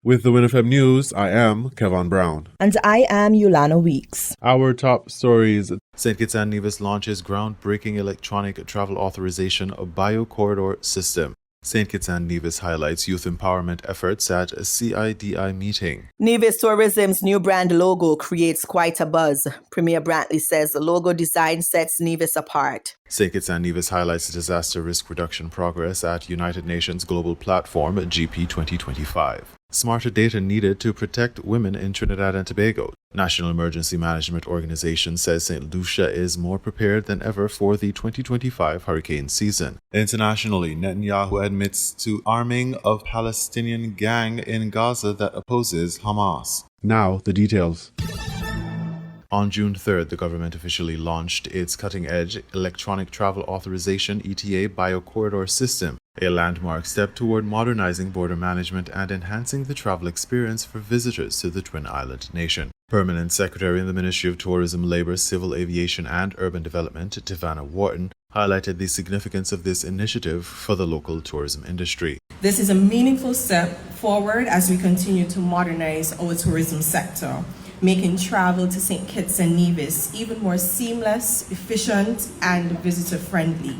With the WINN FM News, I am Kevin Brown. And I am Yolana Weeks. Our top stories. St. Kitts and Nevis launches groundbreaking electronic travel authorization bio-corridor system. St. Kitts and Nevis highlights youth empowerment efforts at a CIDI meeting. Nevis Tourism's new brand logo creates quite a buzz. Premier Brantley says the logo design sets Nevis apart. St. Kitts and Nevis highlights disaster risk reduction progress at United Nations Global Platform GP 2025. Smarter data needed to protect women in Trinidad and Tobago. National Emergency Management Organization says St. Lucia is more prepared than ever for the 2025 hurricane season. Internationally, Netanyahu admits to arming of Palestinian gang in Gaza that opposes Hamas. Now, the details. On June 3rd, the government officially launched its cutting-edge Electronic Travel Authorization ETA bio-corridor system, a landmark step toward modernizing border management and enhancing the travel experience for visitors to the Twin Island nation. Permanent Secretary in the Ministry of Tourism, Labor, Civil Aviation and Urban Development, Tivana Wharton, highlighted the significance of this initiative for the local tourism industry. This is a meaningful step forward as we continue to modernize our tourism sector, making travel to St. Kitts and Nevis even more seamless, efficient, and visitor-friendly.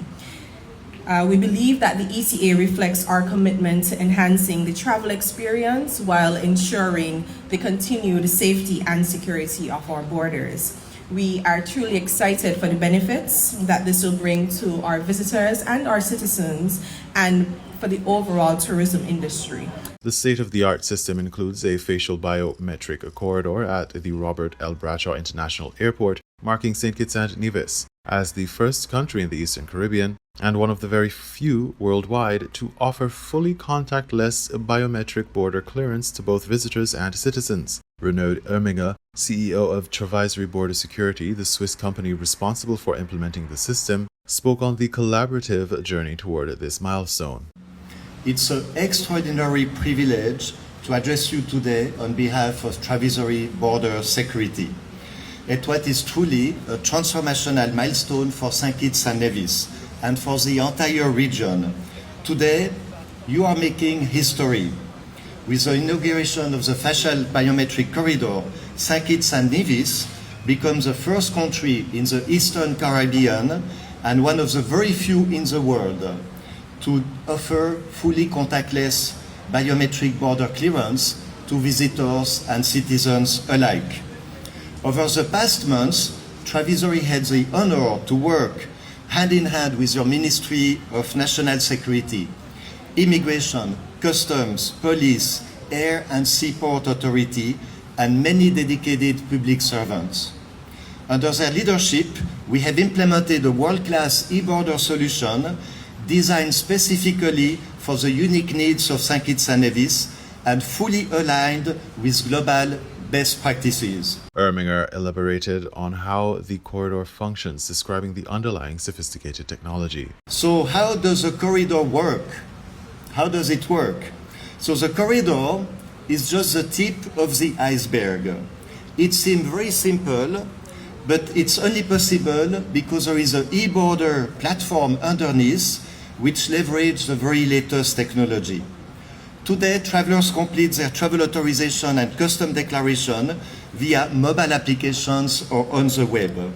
We believe that the ETA reflects our commitment to enhancing the travel experience while ensuring the continued safety and security of our borders. We are truly excited for the benefits that this will bring to our visitors and our citizens and for the overall tourism industry. The state-of-the-art system includes a facial biometric corridor at the Robert L. Bradshaw International Airport, marking St. Kitts and Nevis as the first country in the Eastern Caribbean and one of the very few worldwide to offer fully contactless biometric border clearance to both visitors and citizens. Renaud Erminger, CEO of Travaiserie Border Security, the Swiss company responsible for implementing the system, spoke on the collaborative journey toward this milestone. It's an extraordinary privilege to address you today on behalf of Travaiserie Border Security at what is truly a transformational milestone for St. Kitts and Nevis and for the entire region. Today, you are making history. With the inauguration of the facial biometric corridor, St. Kitts and Nevis becomes the first country in the Eastern Caribbean and one of the very few in the world to offer fully contactless biometric border clearance to visitors and citizens alike. Over the past months, Travaiserie had the honor to work hand in hand with your Ministry of National Security, Immigration, Customs, Police, Air and Seaport Authority, and many dedicated public servants. Under their leadership, we have implemented a world-class e-border solution designed specifically for the unique needs of St. Kitts and Nevis and fully aligned with global best practices. Erminger elaborated on how the corridor functions, describing the underlying sophisticated technology. So how does the corridor work? How does it work? So the corridor is just the tip of the iceberg. It seems very simple, but it's only possible because there is an e-border platform underneath which leverages the very latest technology. Today, travelers complete their travel authorization and custom declaration via mobile applications or on the web.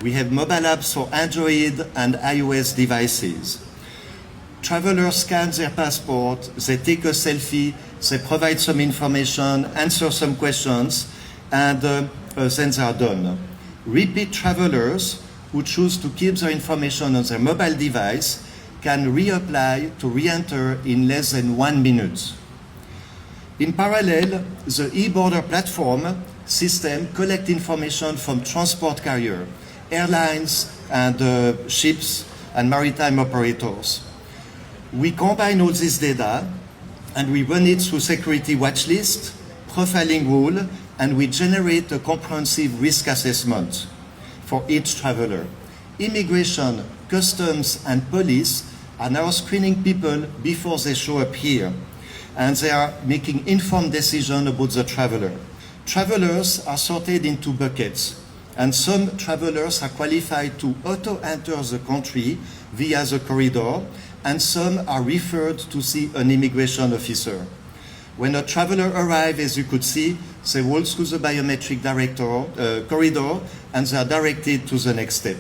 We have mobile apps for Android and iOS devices. Travelers scan their passport, they take a selfie, they provide some information, answer some questions, and then they are done. Repeat travelers who choose to keep their information on their mobile device can reapply to re-enter in less than 1 minute. In parallel, the e-border platform system collects information from transport carriers, airlines and ships and maritime operators. We combine all this data and we run it through security watch list, profiling rule, and we generate a comprehensive risk assessment for each traveler. Immigration, customs and police are now screening people before they show up here, and they are making informed decisions about the traveler. Travelers are sorted into buckets, and some travelers are qualified to auto-enter the country via the corridor, and some are referred to see an immigration officer. When a traveler arrives, as you could see, they walk through the biometric corridor and they are directed to the next step.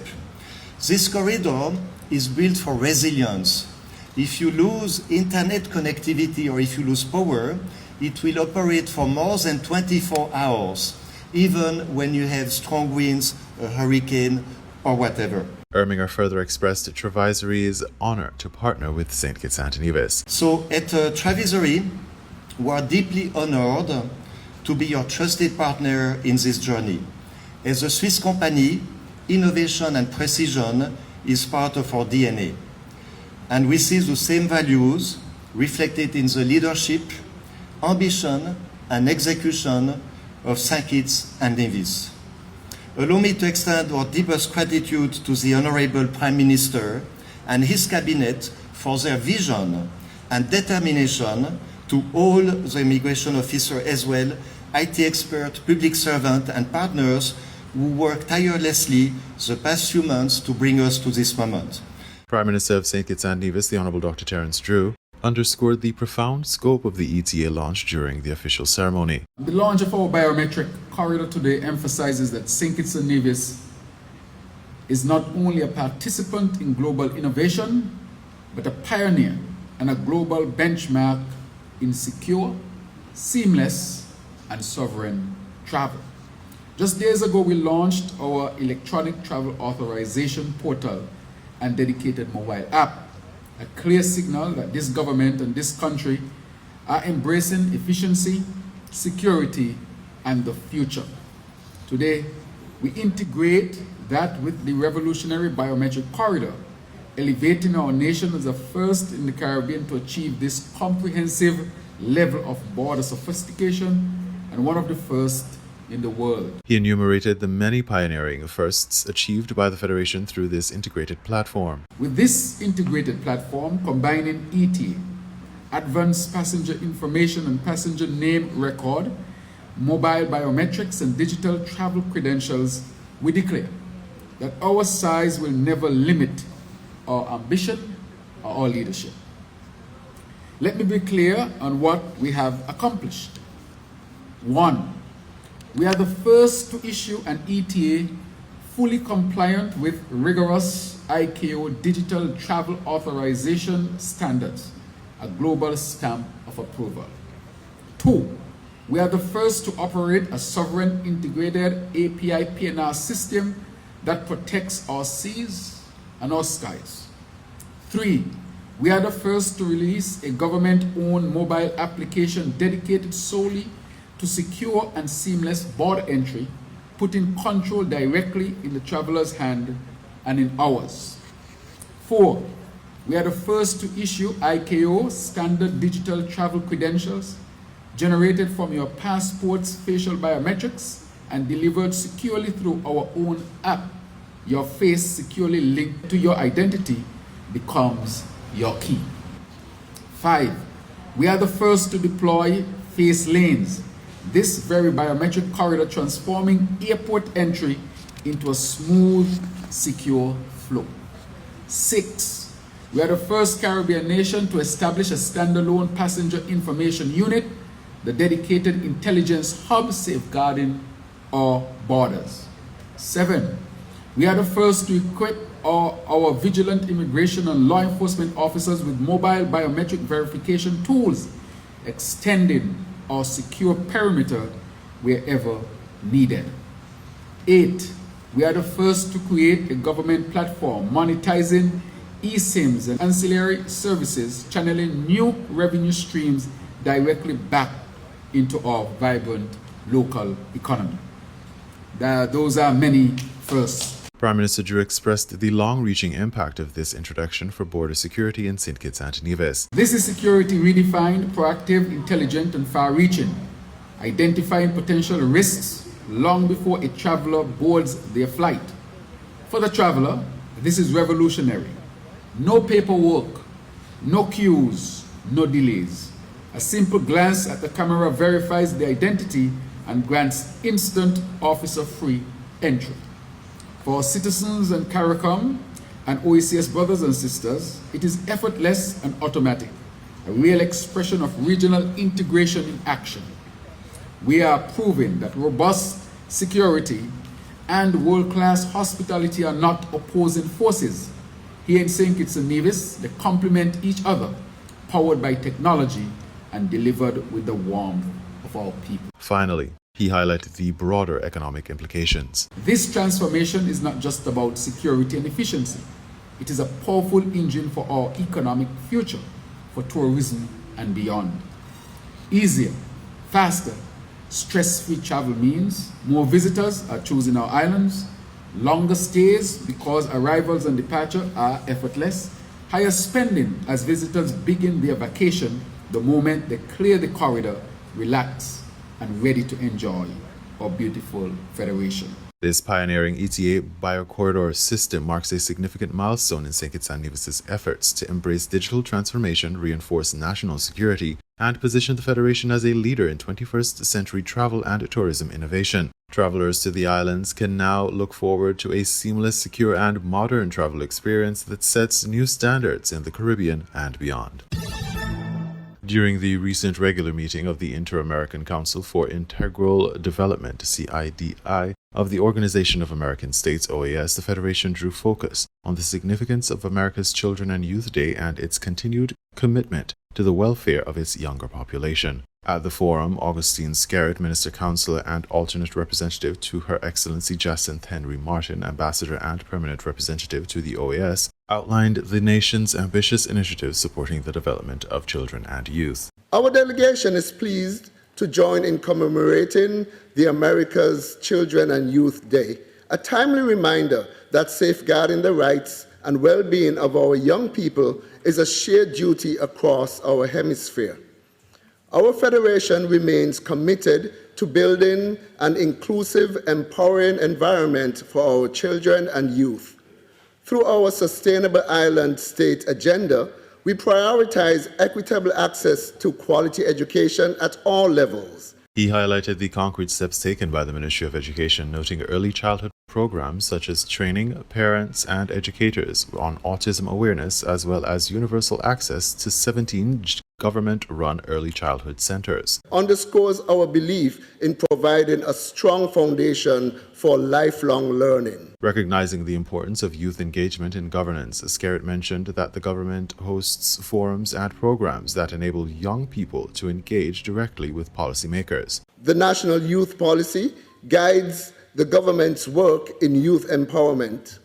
This corridor is built for resilience. If you lose internet connectivity or if you lose power, it will operate for more than 24 hours, even when you have strong winds, a hurricane, or whatever. Erminger further expressed Travisory's honor to partner with St. Kitts and Nevis. So at Travisory, we are deeply honored to be your trusted partner in this journey. As a Swiss company, innovation and precision is part of our DNA. And we see the same values reflected in the leadership, ambition, and execution of St. Kitts and Nevis. Allow me to extend our deepest gratitude to the Honorable Prime Minister and his cabinet for their vision and determination, to all the immigration officers as well, IT experts, public servants, and partners who worked tirelessly the past few months to bring us to this moment. Prime Minister of St. Kitts and Nevis, the Honourable Dr. Terence Drew, underscored the profound scope of the ETA launch during the official ceremony. The launch of our biometric corridor today emphasizes that St. Kitts and Nevis is not only a participant in global innovation, but a pioneer and a global benchmark in secure, seamless, and sovereign travel. Just days ago, we launched our electronic travel authorization portal and dedicated mobile app, a clear signal that this government and this country are embracing efficiency, security, and the future. Today, we integrate that with the revolutionary biometric corridor, elevating our nation as the first in the Caribbean to achieve this comprehensive level of border sophistication and one of the first in the world. He enumerated the many pioneering firsts achieved by the Federation through this integrated platform. With this integrated platform, combining ETA, advanced passenger information and passenger name record, mobile biometrics, and digital travel credentials, we declare that our size will never limit our ambition or our leadership. Let me be clear on what we have accomplished. 1. We are the first to issue an ETA fully compliant with rigorous ICAO digital travel authorization standards, a global stamp of approval. 2. We are the first to operate a sovereign integrated API PNR system that protects our seas and our skies. 3. We are the first to release a government-owned mobile application dedicated solely to secure and seamless border entry, putting control directly in the traveler's hand and in ours. 4. We are the first to issue ICAO standard digital travel credentials generated from your passport's facial biometrics and delivered securely through our own app. Your face securely linked to your identity becomes your key. 5. We are the first to deploy face lanes, this very biometric corridor transforming airport entry into a smooth, secure flow. 6. We are the first Caribbean nation to establish a standalone passenger information unit, the dedicated intelligence hub safeguarding our borders. 7. We are the first to equip our vigilant immigration and law enforcement officers with mobile biometric verification tools, extending our secure perimeter wherever needed. 8. We are the first to create a government platform monetizing eSIMs and ancillary services, channeling new revenue streams directly back into our vibrant local economy. Those are many firsts. Prime Minister Drew expressed the long-reaching impact of this introduction for border security in St. Kitts and Nevis. This is security redefined, proactive, intelligent, and far-reaching, identifying potential risks long before a traveler boards their flight. For the traveler, this is revolutionary. No paperwork, no queues, no delays. A simple glance at the camera verifies the identity and grants instant officer-free entry. For citizens and CARICOM and OECS brothers and sisters, it is effortless and automatic. a real expression of regional integration in action. We are proving that robust security and world-class hospitality are not opposing forces. Here in St. Kitts and Nevis, they complement each other, powered by technology and delivered with the warmth of our people. Finally, he highlighted the broader economic implications. This transformation is not just about security and efficiency. It is a powerful engine for our economic future, for tourism and beyond. Easier, faster, stress-free travel means more visitors are choosing our islands, longer stays because arrivals and departure are effortless, higher spending as visitors begin their vacation the moment they clear the corridor, relax, and ready to enjoy our beautiful federation. This pioneering ETA biocorridor system marks a significant milestone in St. Kitts and Nevis' efforts to embrace digital transformation, reinforce national security, and position the Federation as a leader in 21st century travel and tourism innovation. Travelers to the islands can now look forward to a seamless, secure, and modern travel experience that sets new standards in the Caribbean and beyond. During the recent regular meeting of the Inter-American Council for Integral Development, CIDI, of the Organization of American States, OAS, the Federation drew focus on the significance of America's Children and Youth Day and its continued commitment to the welfare of its younger population. At the forum, Augustine Scarrett, Minister Counselor and alternate representative to Her Excellency Jacinth Henry Martin, Ambassador and permanent representative to the OAS, outlined the nation's ambitious initiatives supporting the development of children and youth. Our delegation is pleased to join in commemorating the America's Children and Youth Day, a timely reminder that safeguarding the rights and well-being of our young people is a shared duty across our hemisphere. Our Federation remains committed to building an inclusive, empowering environment for our children and youth. Through our Sustainable Island State agenda, we prioritize equitable access to quality education at all levels. He highlighted the concrete steps taken by the Ministry of Education, noting early childhood programs such as training parents and educators on autism awareness, as well as universal access to 17 government-run early childhood centers. Underscores our belief in providing a strong foundation for lifelong learning. Recognizing the importance of youth engagement in governance, Scarrett mentioned that the government hosts forums and programs that enable young people to engage directly with policymakers. The National Youth Policy guides the government's work in youth empowerment,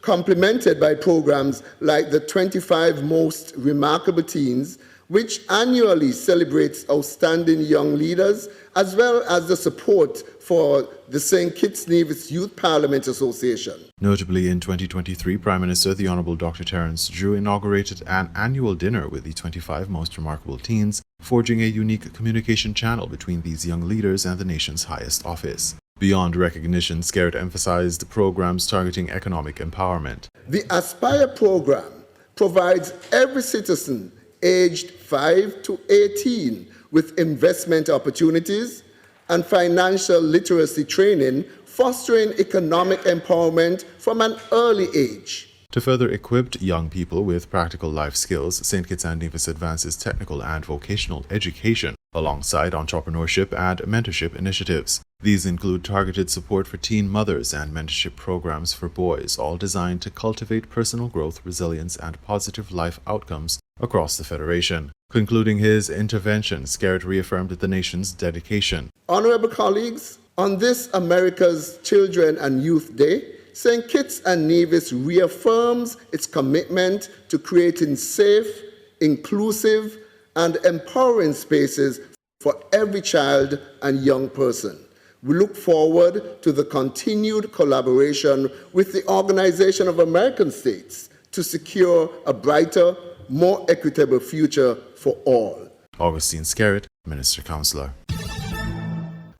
complemented by programs like the 25 Most Remarkable Teens, which annually celebrates outstanding young leaders, as well as the support for the St. Kitts Nevis Youth Parliament Association. Notably, in 2023, Prime Minister the Honourable Dr. Terence Drew inaugurated an annual dinner with the 25 Most Remarkable Teens, forging a unique communication channel between these young leaders and the nation's highest office. Beyond recognition, Scarrett emphasized programs targeting economic empowerment. The Aspire program provides every citizen aged 5 to 18 with investment opportunities and financial literacy training, fostering economic empowerment from an early age. To further equip young people with practical life skills, St. Kitts and Nevis advances technical and vocational education alongside entrepreneurship and mentorship initiatives. These include targeted support for teen mothers and mentorship programs for boys, all designed to cultivate personal growth, resilience, and positive life outcomes across the Federation. Concluding his intervention, Scarrett reaffirmed the nation's dedication. Honorable colleagues, on this America's Children and Youth Day, St. Kitts and Nevis reaffirms its commitment to creating safe, inclusive, and empowering spaces for every child and young person. We look forward to the continued collaboration with the Organization of American States to secure a brighter, more equitable future for all. Augustine Scarrett, Minister Counselor.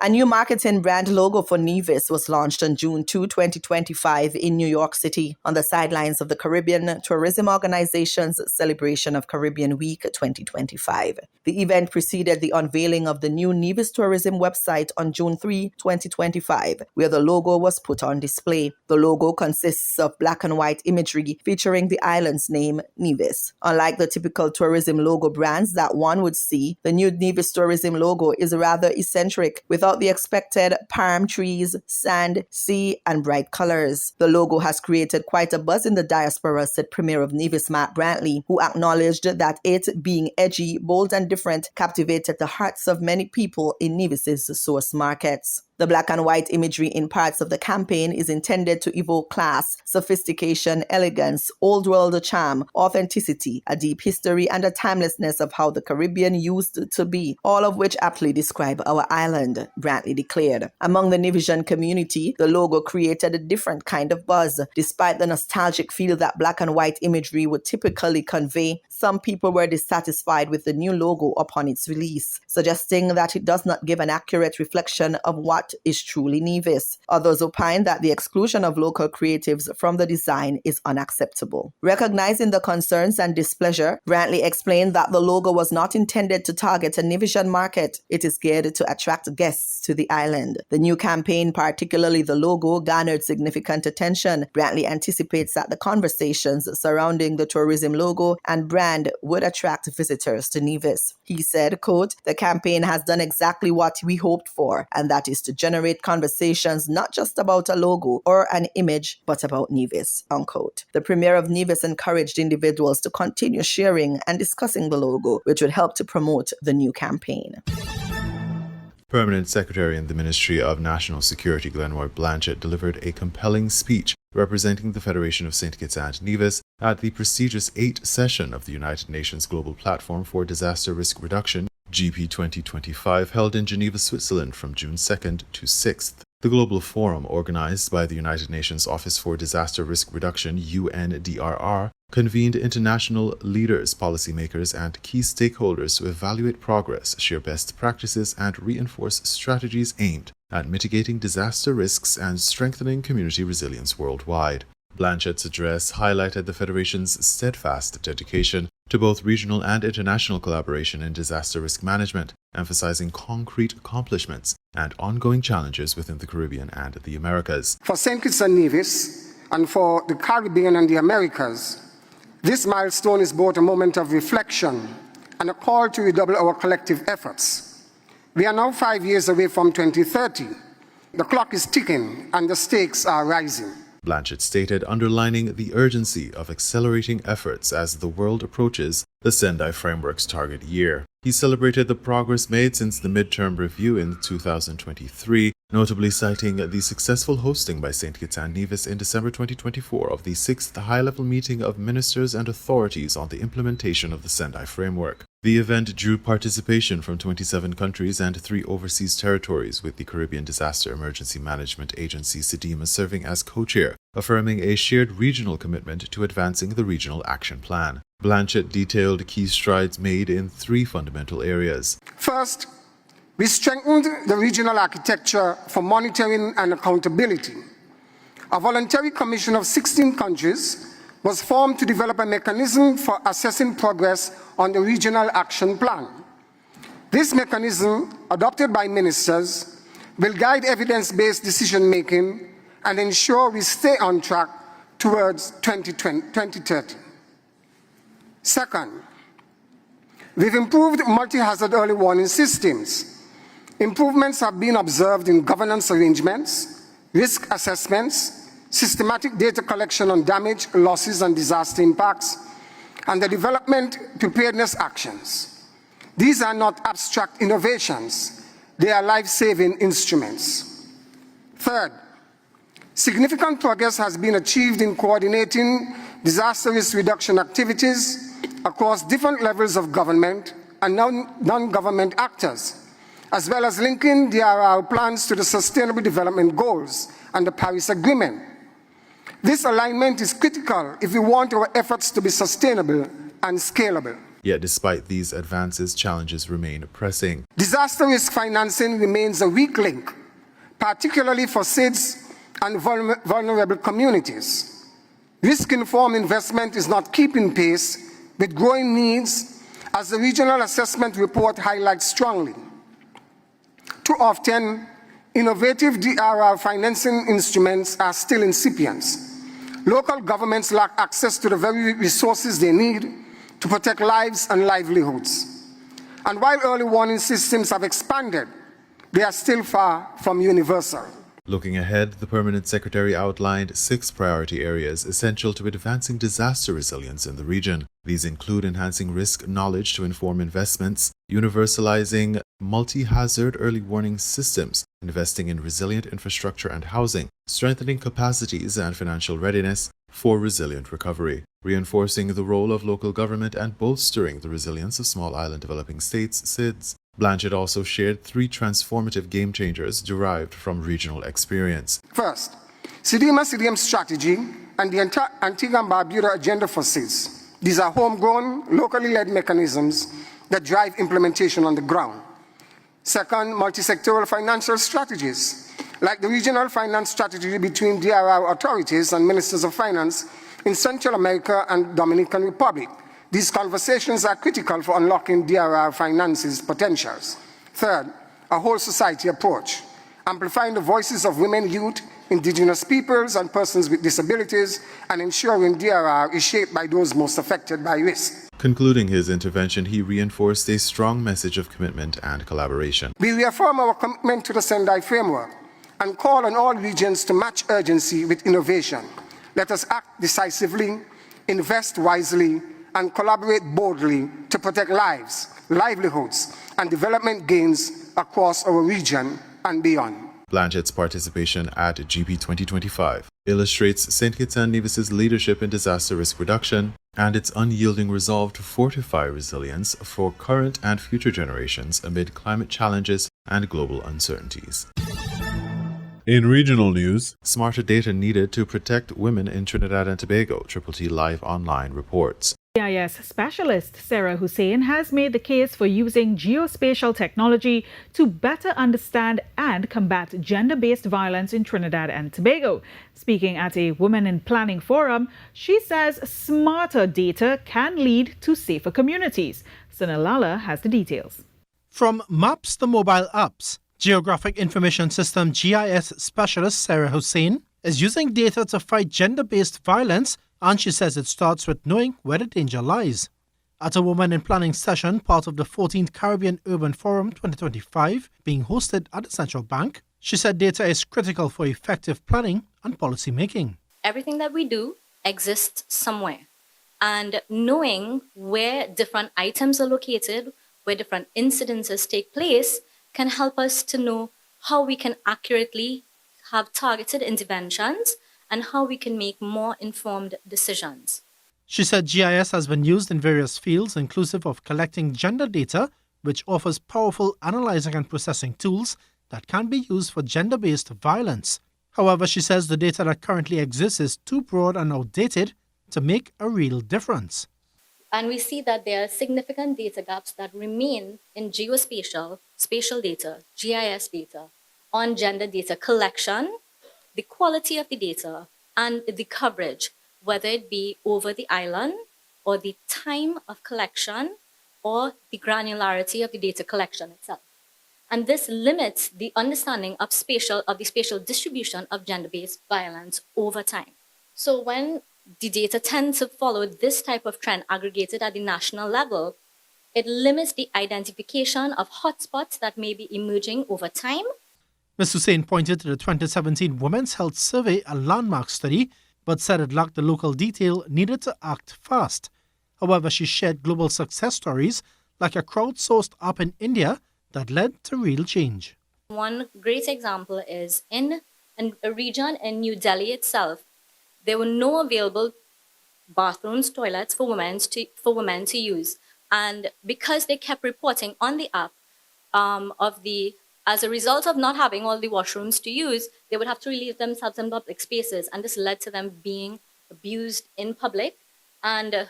A new marketing brand logo for Nevis was launched on June 2, 2025 in New York City on the sidelines of the Caribbean Tourism Organization's celebration of Caribbean Week 2025. The event preceded the unveiling of the new Nevis Tourism website on June 3, 2025, where the logo was put on display. The logo consists of black and white imagery featuring the island's name, Nevis. Unlike the typical tourism logo brands that one would see, the new Nevis Tourism logo is rather eccentric, without the expected palm trees, sand, sea, and bright colors. The logo has created quite a buzz in the diaspora, said Premier of Nevis Matt Brantley, who acknowledged that it, being edgy, bold, and different, captivated the hearts of many people in Nevis's source markets. The black and white imagery in parts of the campaign is intended to evoke class, sophistication, elegance, old world charm, authenticity, a deep history, and a timelessness of how the Caribbean used to be, all of which aptly describe our island, Brantley declared. Among the Nevisian community, the logo created a different kind of buzz. Despite the nostalgic feel that black and white imagery would typically convey, some people were dissatisfied with the new logo upon its release, suggesting that it does not give an accurate reflection of what is truly Nevis. Others opine that the exclusion of local creatives from the design is unacceptable. Recognizing the concerns and displeasure, Brantley explained that the logo was not intended to target a Nevisian market. It is geared to attract guests to the island. The new campaign, particularly the logo, garnered significant attention. Brantley anticipates that the conversations surrounding the tourism logo and brand would attract visitors to Nevis. He said, quote, "The campaign has done exactly what we hoped for, and that is to generate conversations not just about a logo or an image, but about Nevis," unquote. The Premier of Nevis encouraged individuals to continue sharing and discussing the logo, which would help to promote the new campaign. Permanent Secretary in the Ministry of National Security Glenroy Blanchett delivered a compelling speech representing the Federation of St. Kitts and Nevis at the prestigious 8th session of the United Nations Global Platform for Disaster Risk Reduction, GP 2025, held in Geneva, Switzerland from June 2nd to 6th. The global forum, organized by the United Nations Office for Disaster Risk Reduction, UNDRR, convened international leaders, policymakers, and key stakeholders to evaluate progress, share best practices, and reinforce strategies aimed at mitigating disaster risks and strengthening community resilience worldwide. Blanchett's address highlighted the Federation's steadfast dedication to both regional and international collaboration in disaster risk management, emphasizing concrete accomplishments and ongoing challenges within the Caribbean and the Americas. For St. Kitts and Nevis, and for the Caribbean and the Americas, this milestone is both a moment of reflection and a call to redouble our collective efforts. We are now 5 years away from 2030. The clock is ticking and the stakes are rising. Blanchett stated, underlining the urgency of accelerating efforts as the world approaches the Sendai Framework's target year. He celebrated the progress made since the midterm review in 2023, notably citing the successful hosting by St. Kitts and Nevis in December 2024 of the 6th high-level meeting of ministers and authorities on the implementation of the Sendai Framework. The event drew participation from 27 countries and 3 overseas territories, with the Caribbean Disaster Emergency Management Agency, SEDIMA, serving as co-chair, affirming a shared regional commitment to advancing the Regional Action Plan. Blanchett detailed key strides made in 3 fundamental areas. First, we strengthened the regional architecture for monitoring and accountability. A voluntary commission of 16 countries was formed to develop a mechanism for assessing progress on the Regional Action Plan. This mechanism, adopted by ministers, will guide evidence-based decision-making and ensure we stay on track towards 2030. Second, we've improved multi-hazard early warning systems. Improvements have been observed in governance arrangements, risk assessments, systematic data collection on damage, losses, and disaster impacts, and the development preparedness actions. These are not abstract innovations. They are life-saving instruments. Third, significant progress has been achieved in coordinating disaster risk reduction activities across different levels of government and non-government actors, as well as linking DRR plans to the Sustainable Development Goals and the Paris Agreement. This alignment is critical if we want our efforts to be sustainable and scalable. Yet despite these advances, challenges remain pressing. Disaster risk financing remains a weak link, particularly for SIDS and vulnerable communities. Risk-informed investment is not keeping pace with growing needs, as the regional assessment report highlights strongly. Too often, innovative DRR financing instruments are still incipient. Local governments lack access to the very resources they need to protect lives and livelihoods. And while early warning systems have expanded, they are still far from universal. Looking ahead, the Permanent Secretary outlined 6 priority areas essential to advancing disaster resilience in the region. These include enhancing risk knowledge to inform investments, universalizing multi-hazard early warning systems, investing in resilient infrastructure and housing, strengthening capacities and financial readiness for resilient recovery, reinforcing the role of local government and bolstering the resilience of small island developing states, SIDS. Blanchett also shared 3 transformative game changers derived from regional experience. First, CDM strategy and the Antigua and Barbuda agenda for SIDS. These are homegrown, locally led mechanisms that drive implementation on the ground. Second, multi-sectoral financial strategies, like the regional finance strategy between DRR authorities and ministers of finance in Central America and Dominican Republic. These conversations are critical for unlocking DRR finance's potentials. Third, a whole society approach, amplifying the voices of women, youth, indigenous peoples, and persons with disabilities, and ensuring DRR is shaped by those most affected by risk. Concluding his intervention, he reinforced a strong message of commitment and collaboration. We reaffirm our commitment to the Sendai framework and call on all regions to match urgency with innovation. Let us act decisively, invest wisely, and collaborate boldly to protect lives, livelihoods, and development gains across our region and beyond. Blanchett's participation at GP 2025 illustrates St. Kitts and Nevis's leadership in disaster risk reduction and its unyielding resolve to fortify resilience for current and future generations amid climate challenges and global uncertainties. In regional news, smarter data needed to protect women in Trinidad and Tobago, Triple T Live Online reports. GIS specialist Sarah Hussein has made the case for using geospatial technology to better understand and combat gender-based violence in Trinidad and Tobago. Speaking at a Women in Planning forum, she says smarter data can lead to safer communities. Sunalala has the details. From maps to mobile apps, Geographic Information System GIS specialist Sarah Hussein is using data to fight gender-based violence, and she says it starts with knowing where the danger lies. At a Women in Planning session, part of the 14th Caribbean Urban Forum 2025 being hosted at the Central Bank, she said data is critical for effective planning and policy making. Everything that we do exists somewhere, and knowing where different items are located, where different incidences take place, can help us to know how we can accurately have targeted interventions and how we can make more informed decisions. She said GIS has been used in various fields, inclusive of collecting gender data, which offers powerful analyzing and processing tools that can be used for gender-based violence. However, she says the data that currently exists is too broad and outdated to make a real difference. And we see that there are significant data gaps that remain in geospatial, spatial data, GIS data, on gender data collection, the quality of the data, and the coverage, whether it be over the island or the time of collection or the granularity of the data collection itself. And this limits the understanding of the spatial distribution of gender-based violence over time. So when the data tends to follow this type of trend aggregated at the national level, it limits the identification of hotspots that may be emerging over time. Ms. Hussein pointed to the 2017 Women's Health Survey, a landmark study, but said it lacked the local detail needed to act fast. However, she shared global success stories like a crowdsourced app in India that led to real change. One great example is in a region in New Delhi itself, there were no available bathrooms, toilets for women to use. And because they kept reporting on the app as a result of not having all the washrooms to use, they would have to relieve themselves in public spaces. And this led to them being abused in public, and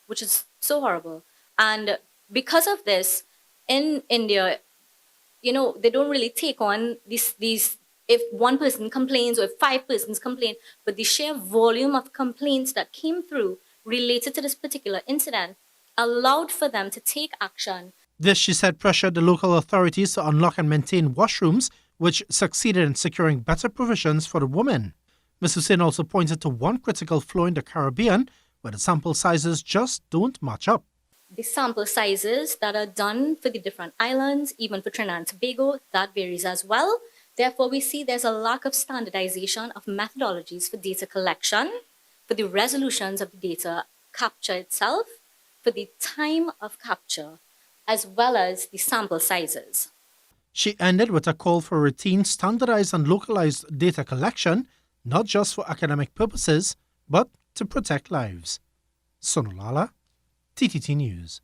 which is so horrible. And because of this, in India, they don't really take on these if one person complains or if 5 persons complain, but the sheer volume of complaints that came through related to this particular incident allowed for them to take action. This, she said, pressured the local authorities to unlock and maintain washrooms, which succeeded in securing better provisions for the women. Ms. Hussain also pointed to one critical flaw in the Caribbean, where the sample sizes just don't match up. The sample sizes that are done for the different islands, even for Trinidad and Tobago, that varies as well. Therefore, we see there's a lack of standardization of methodologies for data collection, for the resolutions of the data capture itself, for the time of capture, as well as the sample sizes. She ended with a call for routine, standardized and localized data collection, not just for academic purposes, but to protect lives. Sonolala, TTT News.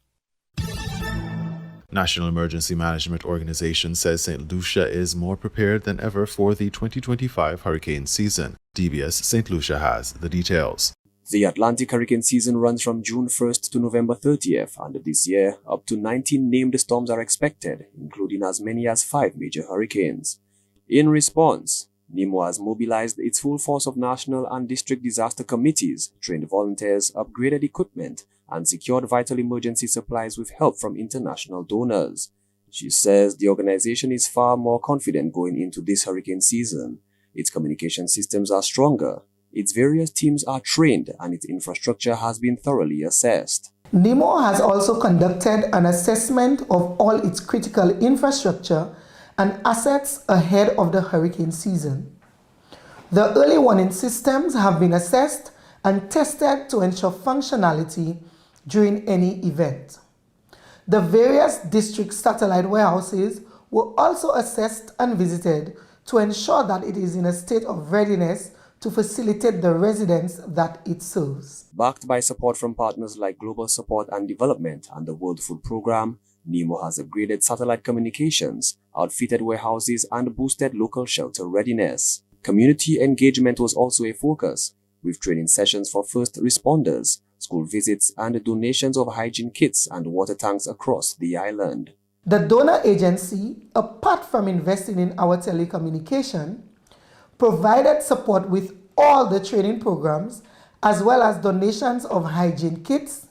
National Emergency Management Organization says St. Lucia is more prepared than ever for the 2025 hurricane season. DBS St. Lucia has the details. The Atlantic hurricane season runs from June 1st to November 30th, and this year, up to 19 named storms are expected, including as many as 5 major hurricanes. In response, NEMO has mobilized its full force of national and district disaster committees, trained volunteers, upgraded equipment, and secured vital emergency supplies with help from international donors. She says the organization is far more confident going into this hurricane season. Its communication systems are stronger, its various teams are trained, and its infrastructure has been thoroughly assessed. NEMO has also conducted an assessment of all its critical infrastructure and assets ahead of the hurricane season. The early warning systems have been assessed and tested to ensure functionality during any event. The various district satellite warehouses were also assessed and visited to ensure that it is in a state of readiness to facilitate the residents that it serves. Backed by support from partners like Global Support and Development and the World Food Programme, NEMO has upgraded satellite communications, outfitted warehouses, and boosted local shelter readiness. Community engagement was also a focus, with training sessions for first responders, school visits, and donations of hygiene kits and water tanks across the island. The donor agency, apart from investing in our telecommunication, provided support with all the training programs, as well as donations of hygiene kits,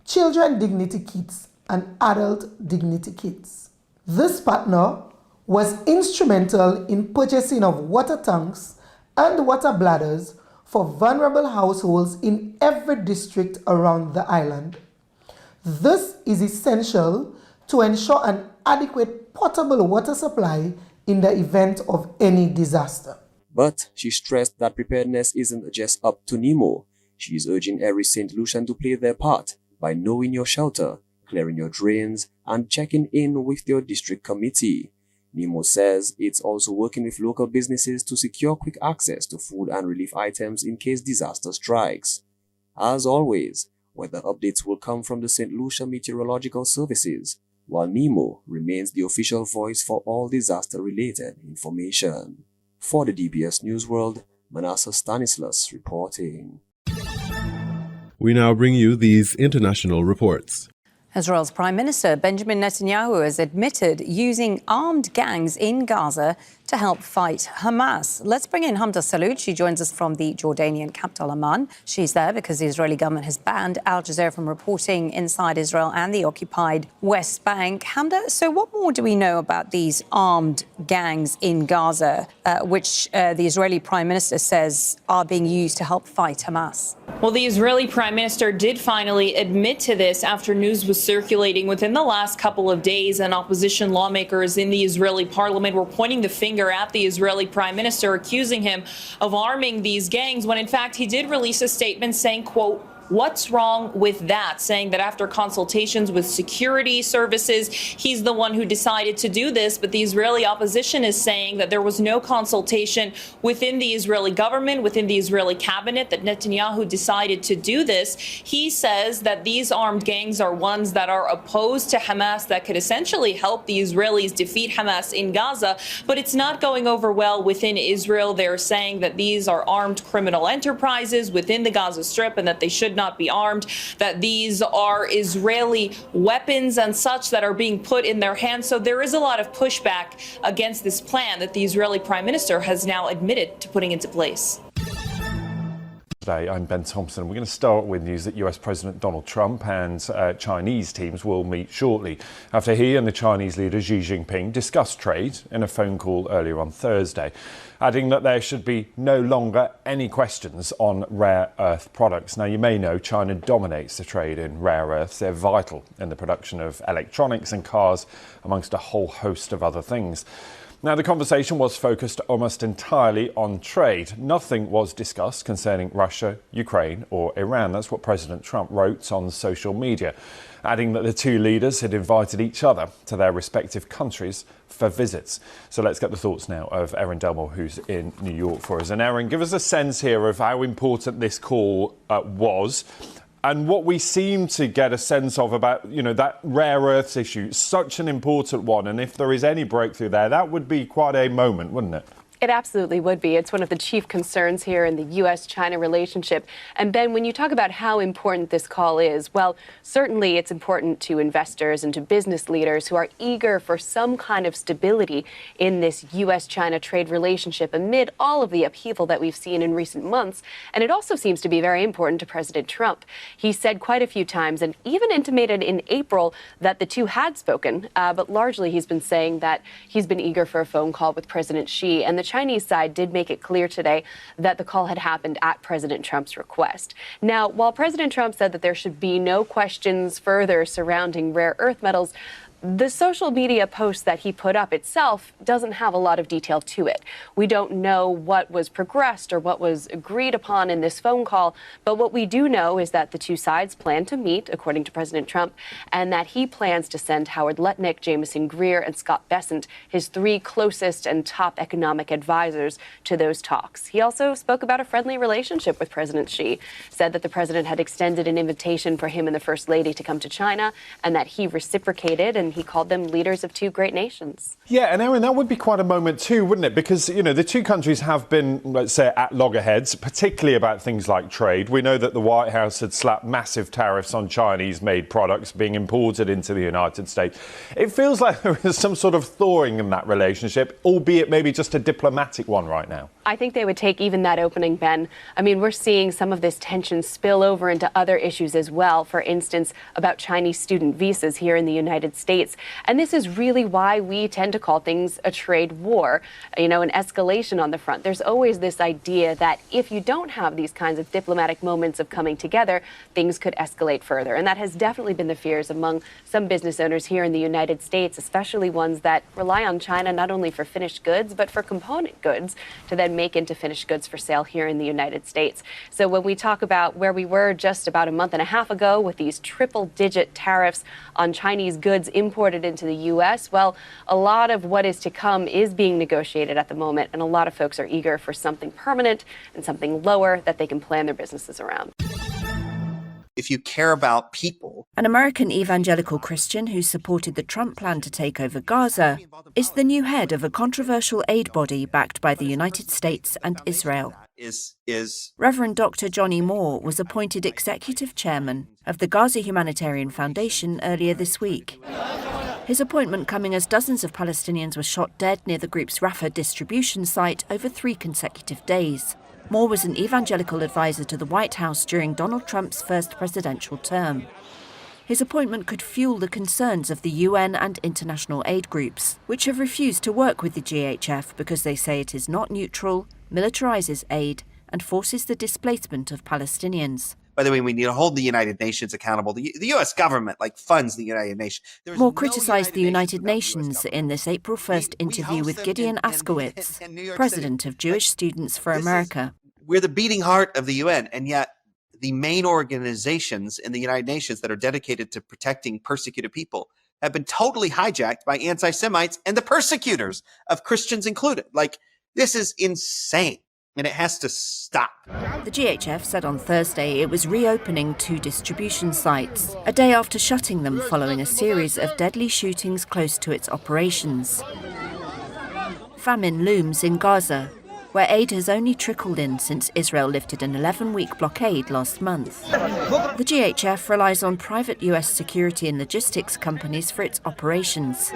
children dignity kits, and adult dignity kits. This partner was instrumental in purchasing of water tanks and water bladders for vulnerable households in every district around the island. This is essential to ensure an adequate potable water supply in the event of any disaster. But she stressed that preparedness isn't just up to NEMO. She is urging every St. Lucian to play their part by knowing your shelter, clearing your drains, and checking in with your district committee. NEMO says it's also working with local businesses to secure quick access to food and relief items in case disaster strikes. As always, weather updates will come from the St. Lucia Meteorological Services, while NEMO remains the official voice for all disaster-related information. For the DBS News World, Manasseh Stanislas reporting. We now bring you these international reports. Israel's Prime Minister Benjamin Netanyahu has admitted using armed gangs in Gaza to help fight Hamas. Let's bring in Hamda Salud. She joins us from the Jordanian capital, Amman. She's there because the Israeli government has banned Al Jazeera from reporting inside Israel and the occupied West Bank. Hamda, so what more do we know about these armed gangs in Gaza, which the Israeli Prime Minister says are being used to help fight Hamas? Well, the Israeli Prime Minister did finally admit to this after news was circulating within the last couple of days, and opposition lawmakers in the Israeli parliament were pointing the finger at the Israeli Prime Minister, accusing him of arming these gangs, when in fact he did release a statement saying, quote, "What's wrong with that?" saying that after consultations with security services, he's the one who decided to do this. But the Israeli opposition is saying that there was no consultation within the Israeli government, within the Israeli cabinet, that Netanyahu decided to do this. He says that these armed gangs are ones that are opposed to Hamas, that could essentially help the Israelis defeat Hamas in Gaza. But it's not going over well within Israel. They're saying that these are armed criminal enterprises within the Gaza Strip and that they should should not be armed, that these are Israeli weapons and such that are being put in their hands. So there is a lot of pushback against this plan that the Israeli Prime Minister has now admitted to putting into place. Today, I'm Ben Thompson. We're going to start with news that US President Donald Trump and Chinese teams will meet shortly after he and the Chinese leader Xi Jinping discussed trade in a phone call earlier on Thursday, adding that there should be no longer any questions on rare earth products. Now, you may know China dominates the trade in rare earths. They're vital in the production of electronics and cars, amongst a whole host of other things. Now, the conversation was focused almost entirely on trade. Nothing was discussed concerning Russia, Ukraine or Iran. That's what President Trump wrote on social media, adding that the two leaders had invited each other to their respective countries for visits. So let's get the thoughts now of Erin Delmore, who's in New York for us. And Erin, give us a sense here of how important this call was. And what we seem to get a sense of about, that rare earths issue, such an important one. And if there is any breakthrough there, that would be quite a moment, wouldn't it? It absolutely would be. It's one of the chief concerns here in the U.S.-China relationship. And Ben, when you talk about how important this call is, well, certainly it's important to investors and to business leaders who are eager for some kind of stability in this U.S.-China trade relationship amid all of the upheaval that we've seen in recent months. And it also seems to be very important to President Trump. He said quite a few times and even intimated in April that the two had spoken, but largely he's been saying that he's been eager for a phone call with President Xi. And the Chinese side did make it clear today that the call had happened at President Trump's request. Now, while President Trump said that there should be no questions further surrounding rare earth metals, the social media post that he put up itself doesn't have a lot of detail to it. We don't know what was progressed or what was agreed upon in this phone call, but what we do know is that the two sides plan to meet, according to President Trump, and that he plans to send Howard Lutnick, Jameson Greer, and Scott Bessent, his three closest and top economic advisors, to those talks. He also spoke about a friendly relationship with President Xi, said that the president had extended an invitation for him and the First Lady to come to China, and that he reciprocated, and he called them leaders of two great nations. Yeah, and Erin, that would be quite a moment too, wouldn't it? Because, the two countries have been, let's say, at loggerheads, particularly about things like trade. We know that the White House had slapped massive tariffs on Chinese-made products being imported into the United States. It feels like there is some sort of thawing in that relationship, albeit maybe just a diplomatic one right now. I think they would take even that opening, Ben. I mean, we're seeing some of this tension spill over into other issues as well. For instance, about Chinese student visas here in the United States. And this is really why we tend to call things a trade war, an escalation on the front. There's always this idea that if you don't have these kinds of diplomatic moments of coming together, things could escalate further. And that has definitely been the fears among some business owners here in the United States, especially ones that rely on China not only for finished goods, but for component goods to then make into finished goods for sale here in the United States. So when we talk about where we were just about a month and a half ago with these triple-digit tariffs on Chinese goods imported into the U.S., well, a lot of what is to come is being negotiated at the moment, and a lot of folks are eager for something permanent and something lower that they can plan their businesses around. If you care about people. An American evangelical Christian who supported the Trump plan to take over Gaza is the new head of a controversial aid body backed by the United States and Israel. Reverend Dr. Johnny Moore was appointed executive chairman of the Gaza Humanitarian Foundation earlier this week. His appointment coming as dozens of Palestinians were shot dead near the group's Rafah distribution site over 3 consecutive days. Moore was an evangelical advisor to the White House during Donald Trump's first presidential term. His appointment could fuel the concerns of the UN and international aid groups, which have refused to work with the GHF because they say it is not neutral, militarizes aid, and forces the displacement of Palestinians. By the way, we need to hold the United Nations accountable. The U.S. government funds the United Nations. Moore criticized the United Nations in this April 1st interview with Gideon Askowitz, president of Jewish Students for America. We're the beating heart of the UN, and yet the main organizations in the United Nations that are dedicated to protecting persecuted people have been totally hijacked by anti-Semites and the persecutors of Christians included. This is insane. And it has to stop. The GHF said on Thursday it was reopening 2 distribution sites, a day after shutting them following a series of deadly shootings close to its operations. Famine looms in Gaza. where aid has only trickled in since Israel lifted an 11-week blockade last month. The GHF relies on private US security and logistics companies for its operations.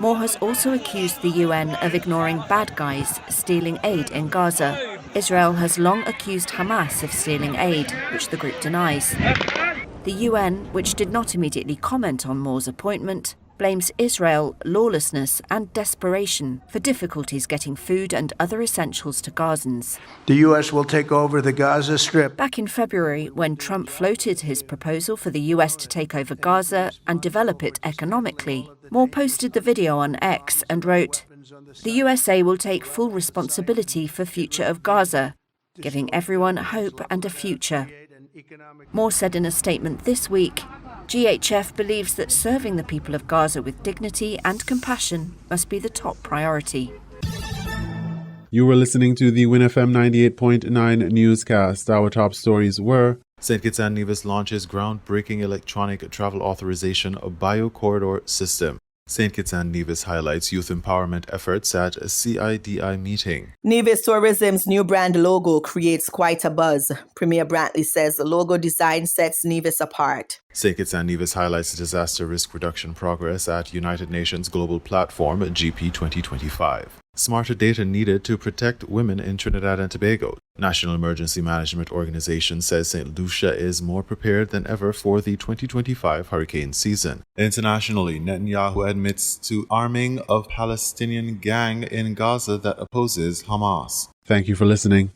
Moore has also accused the UN of ignoring bad guys stealing aid in Gaza. Israel has long accused Hamas of stealing aid, which the group denies. The UN, which did not immediately comment on Moore's appointment, blames Israel, lawlessness and desperation for difficulties getting food and other essentials to Gazans. The U.S. will take over the Gaza Strip. Back in February, when Trump floated his proposal for the U.S. to take over Gaza and develop it economically, Moore posted the video on X and wrote, "The USA will take full responsibility for the future of Gaza, giving everyone hope and a future." Moore said in a statement this week, GHF believes that serving the people of Gaza with dignity and compassion must be the top priority. You were listening to the WINN FM 98.9 newscast. Our top stories were: St. Kitts and Nevis launches groundbreaking electronic travel authorization biocorridor system. St. Kitts and Nevis highlights youth empowerment efforts at a CIDI meeting. Nevis Tourism's new brand logo creates quite a buzz. Premier Brantley says the logo design sets Nevis apart. St. Kitts and Nevis highlights disaster risk reduction progress at United Nations Global Platform GP 2025. Smarter data needed to protect women in Trinidad and Tobago. National Emergency Management Organization says St. Lucia is more prepared than ever for the 2025 hurricane season. Internationally, Netanyahu admits to arming of Palestinian gang in Gaza that opposes Hamas. Thank you for listening.